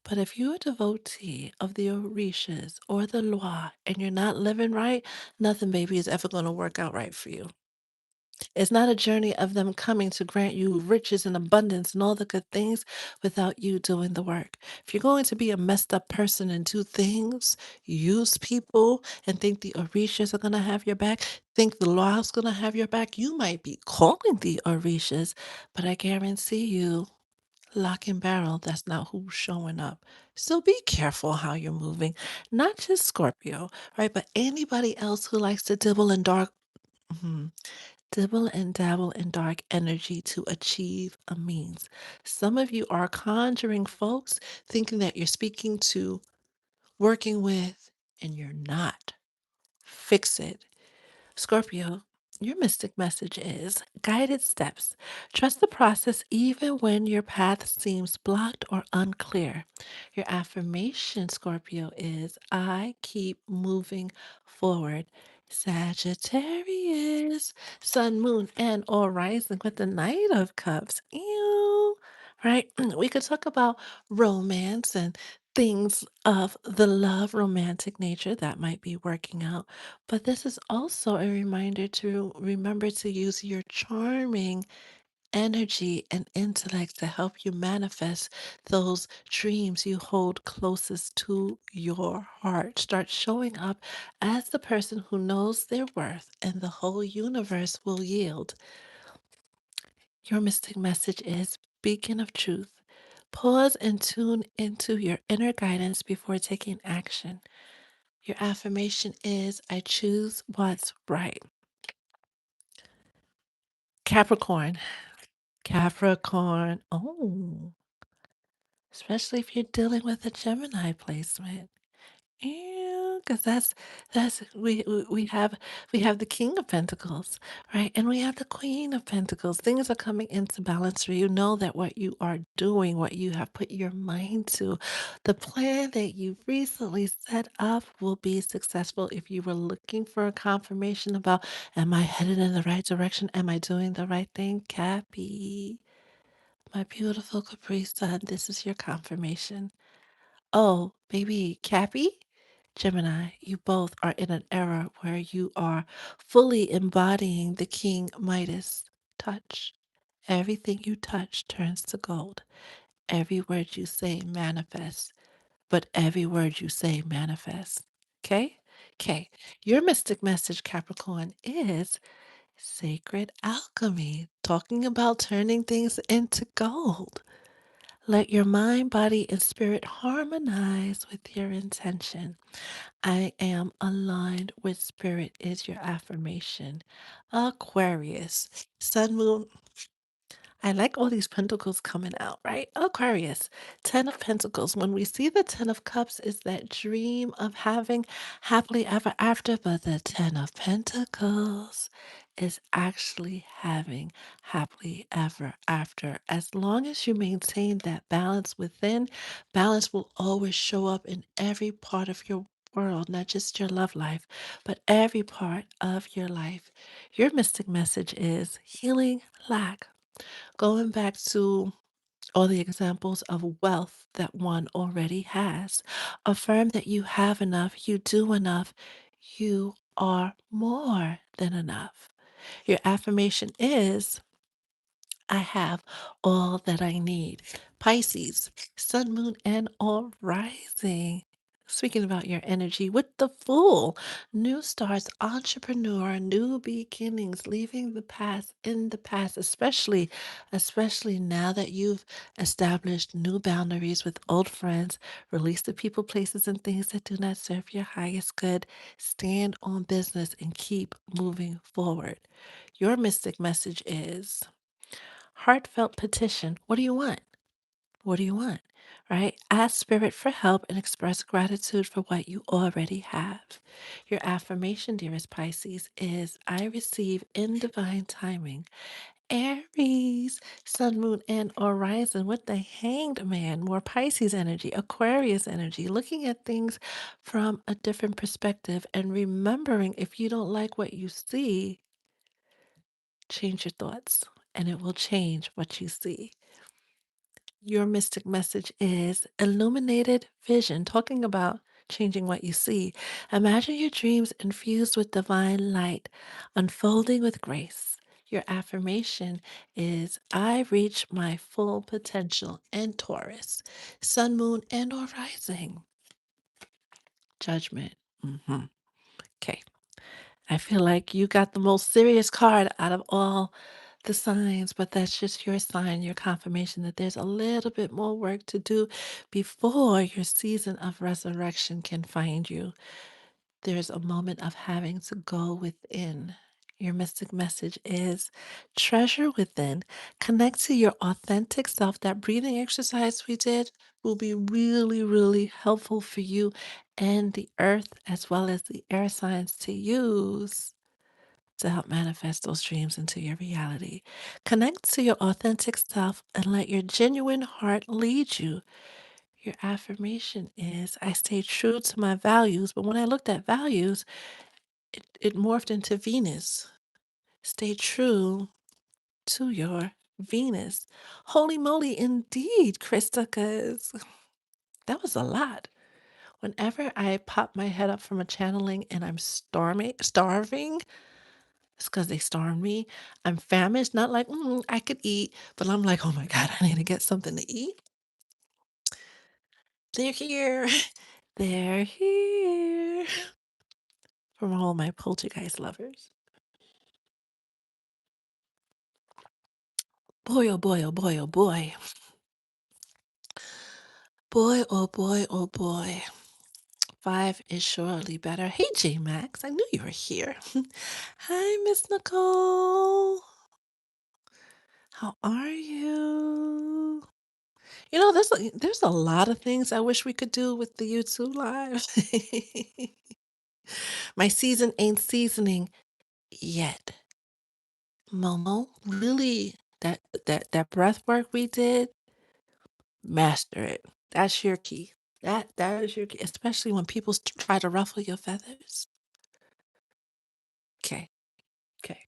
But if you're a devotee of the Orishas or the Loa and you're not living right, nothing, baby, is ever going to work out right for you. It's not a journey of them coming to grant you riches and abundance and all the good things without you doing the work. If you're going to be a messed up person and do things, use people, and think the Orishas are going to have your back, think the law's going to have your back, you might be calling the Orishas, but I guarantee you, lock and barrel, that's not who's showing up. So be careful how you're moving. Not just Scorpio, right? But anybody else who likes to dibble in dark. Mhm. Dibble and dabble in dark energy to achieve a means. Some of you are conjuring folks thinking that you're speaking to, working with, and you're not. Fix it. Scorpio, your mystic message is guided steps. Trust the process even when your path seems blocked or unclear. Your affirmation, Scorpio, is I keep moving forward. Sagittarius, Sun, Moon, and or rising with the Knight of Cups. Ew. Right? We could talk about romance and things of the love romantic nature that might be working out. But this is also a reminder to remember to use your charming energy and intellect to help you manifest those dreams you hold closest to your heart. Start showing up as the person who knows their worth, and the whole universe will yield. Your mystic message is Beacon of Truth. Pause and tune into your inner guidance before taking action. Your affirmation is I choose what's right. Capricorn. Capricorn. Oh, especially if you're dealing with a Gemini placement. Yeah, because that's we have the King of Pentacles, right? And we have the Queen of Pentacles. Things are coming into balance for you. Know that what you are doing, what you have put your mind to, the plan that you recently set up will be successful. If you were looking for a confirmation about, am I headed in the right direction? Am I doing the right thing? Cappy, my beautiful Capri Sun, this is your confirmation. Oh, baby, Cappy, Gemini, you both are in an era where you are fully embodying the King Midas touch. Everything you touch turns to gold. Every word you say manifests, but every word you say manifests. Okay? Okay. Your mystic message, Capricorn, is sacred alchemy, talking about turning things into gold. Let your mind, body, and spirit harmonize with your intention. I am aligned with spirit is your affirmation. Aquarius, Sun, Moon. I like all these pentacles coming out, right? Aquarius, 10 of Pentacles. When we see the 10 of Cups, is that dream of having happily ever after, but the 10 of Pentacles is actually having happily ever after. As long as you maintain that balance within, balance will always show up in every part of your world, not just your love life, but every part of your life. Your mystic message is healing lack. Going back to all the examples of wealth that one already has, affirm that you have enough, you do enough, you are more than enough. Your affirmation is I have all that I need. Pisces, sun, moon, and all rising. Speaking about your energy with the Fool, new starts, entrepreneur, new beginnings, leaving the past in the past, especially now that you've established new boundaries with old friends, release the people, places, and things that do not serve your highest good. Stand on business and keep moving forward. Your mystic message is heartfelt petition. What do you want? What do you want? Right? Ask Spirit for help and express gratitude for what you already have. Your affirmation, dearest Pisces, is I receive in divine timing. Aries, Sun, Moon, and Horizon with the Hanged Man, more Pisces energy, Aquarius energy, looking at things from a different perspective and remembering if you don't like what you see, change your thoughts and it will change what you see. Your mystic message is illuminated vision, talking about changing what you see. Imagine your dreams infused with divine light, unfolding with grace. Your affirmation is I reach my full potential in Taurus, sun, moon, and or rising. Judgment. Okay. I feel like you got the most serious card out of all the signs, but that's just your sign, your confirmation that there's a little bit more work to do before your season of resurrection can find you. There's a moment of having to go within. Your mystic message is treasure within. Connect to your authentic self. That breathing exercise we did will be really, really helpful for you and the earth as well as the air signs to use to help manifest those dreams into your reality. Connect to your authentic self and let your genuine heart lead you. Your affirmation is I stay true to my values, but when I looked at values, it morphed into Venus. Stay true to your Venus. Holy moly, indeed, Krista, because that was a lot. Whenever I pop my head up from a channeling and I'm starving, it's because they starved me. I'm famished, not like, I could eat, but I'm like, oh my God, I need to get something to eat. They're here. They're here. From all my poltergeist lovers. Boy, oh boy, oh boy, oh boy. Boy, oh boy, oh boy. Five is surely better. Hey, J Max, I knew you were here. Hi, Miss Nicole. How are you? There's a lot of things I wish we could do with the YouTube live. My season ain't seasoning yet. Momo, really, that breath work we did, master it. That's your key. That is your key, especially when people try to ruffle your feathers. Okay, okay.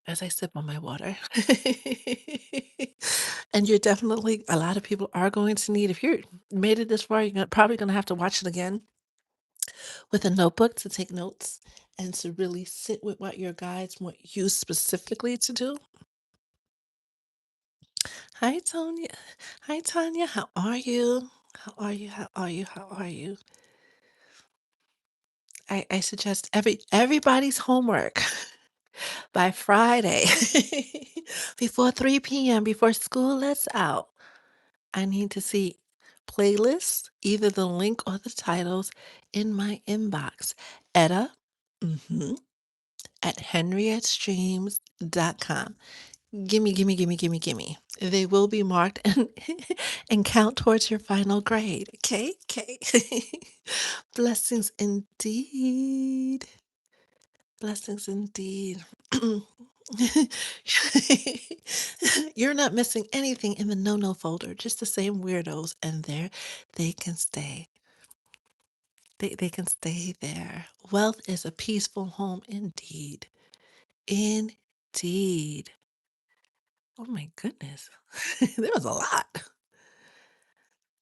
As I sip on my water. And you're definitely a lot of people are going to need if you made it this far, probably gonna have to watch it again with a notebook to take notes and to really sit with what your guides want you specifically to do. Hi, Tonya. Hi, Tanya. How are you? How are you? How are you? How are you? I suggest everybody's homework by Friday before 3 p.m. before school lets out. I need to see playlists, either the link or the titles in my inbox. Etta mhm, at henriettestreams.com. Gimme, gimme, gimme, gimme, gimme. They will be marked and count towards your final grade. Okay, okay. Blessings indeed. Blessings indeed. You're not missing anything in the no folder, just the same weirdos, and there they can stay. They can stay there. Wealth is a peaceful home indeed. Indeed. Oh my goodness. There was a lot.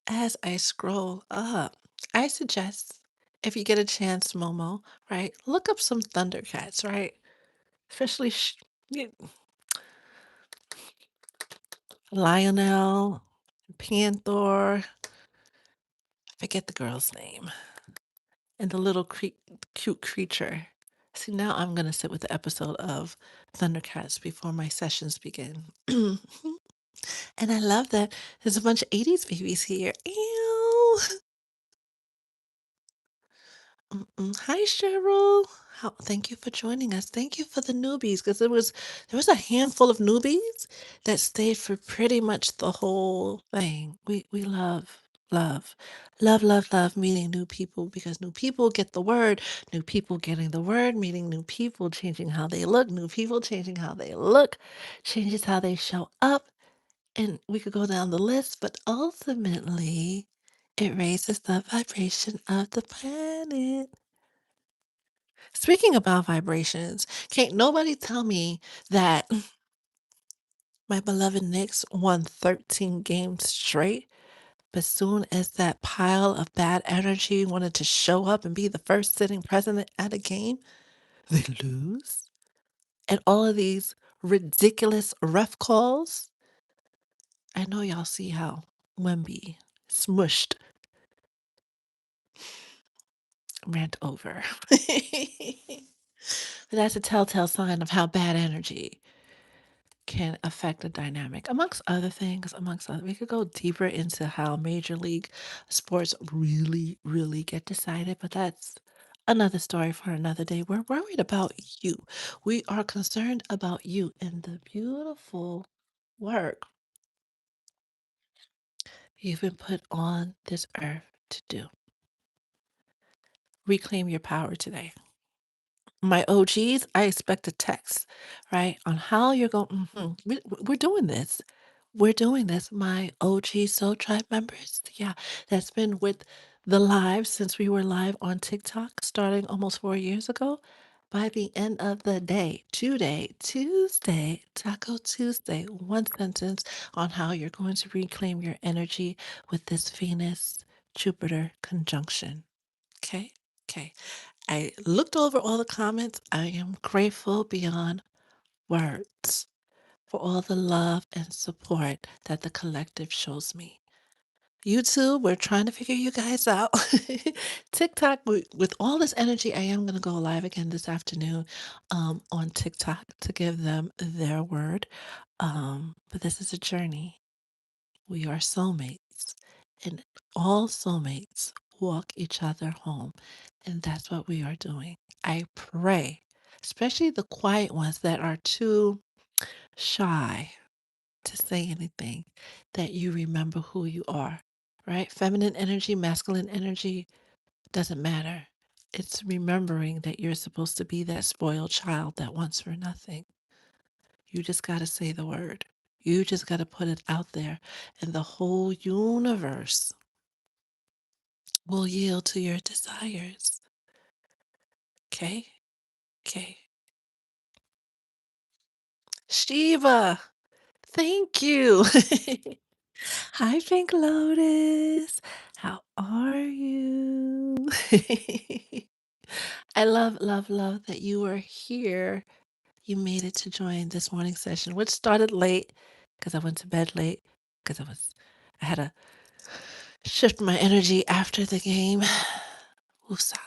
As I scroll up, I suggest if you get a chance, Momo, right? Look up some Thundercats, right? Especially y- Lionel, Panther, forget the girl's name, and the little cute creature. See, now I'm going to sit with the episode of Thundercats before my sessions begin. And I love that there's a bunch of 80s babies here. Ew. Hi, Cheryl. Thank you for joining us. Thank you for the newbies because there was a handful of newbies that stayed for pretty much the whole thing. We love meeting new people because new people get the word, new people getting the word, meeting new people, changing how they look, new people changing how they look, changes how they show up, and we could go down the list, but ultimately, it raises the vibration of the planet. Speaking about vibrations, can't nobody tell me that My beloved Knicks won 13 games straight, but soon as that pile of bad energy wanted to show up and be the first sitting president at a game, they lose. And all of these ridiculous ref calls. I know y'all see how Wemby smushed rant over. But that's a telltale sign of how bad energy can affect the dynamic, amongst other things. Amongst other, we could go deeper into how major league sports really, really get decided, but that's another story for another day. We're worried about you. We are concerned about you and the beautiful work you've been put on this earth to do. Reclaim your power today. My OGs, I expect a text, right, on how you're going. We're doing this. We're doing this. My OG Soul Tribe members, yeah, that's been with the live since we were live on TikTok starting almost 4 years ago. By the end of the day, today, Tuesday, Taco Tuesday, one sentence on how you're going to reclaim your energy with this Venus Jupiter conjunction. Okay. Okay. I looked over all the comments. I am grateful beyond words for all the love and support that the collective shows me. YouTube, we're trying to figure you guys out. TikTok, with all this energy, I am going to go live again this afternoon on TikTok to give them their word. But this is a journey. We are soulmates, and all soulmates walk each other home. And that's what we are doing. I pray, especially the quiet ones that are too shy to say anything, that you remember who you are, right? Feminine energy, masculine energy, doesn't matter. It's remembering that you're supposed to be that spoiled child that wants for nothing. You just got to say the word. You just got to put it out there, and the whole universe will yield to your desires. Okay? Okay. Shiva, thank you. Hi, Pink Lotus. How are you? I love, love, love that you are here. You made it to join this morning session, which started late because I went to bed late because I had to shift my energy after the game. Woosah.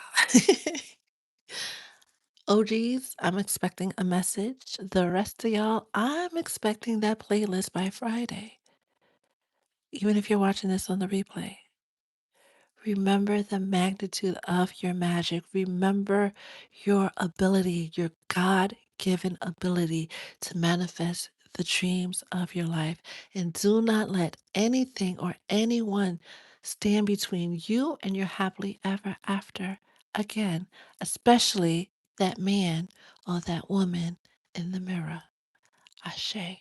OGs, I'm expecting a message. The rest of y'all, I'm expecting that playlist by Friday, even if you're watching this on the replay. Remember the magnitude of your magic. Remember your ability, your God given ability to manifest the dreams of your life. And do not let anything or anyone stand between you and your happily ever after again, especially that man or that woman in the mirror. Ashe.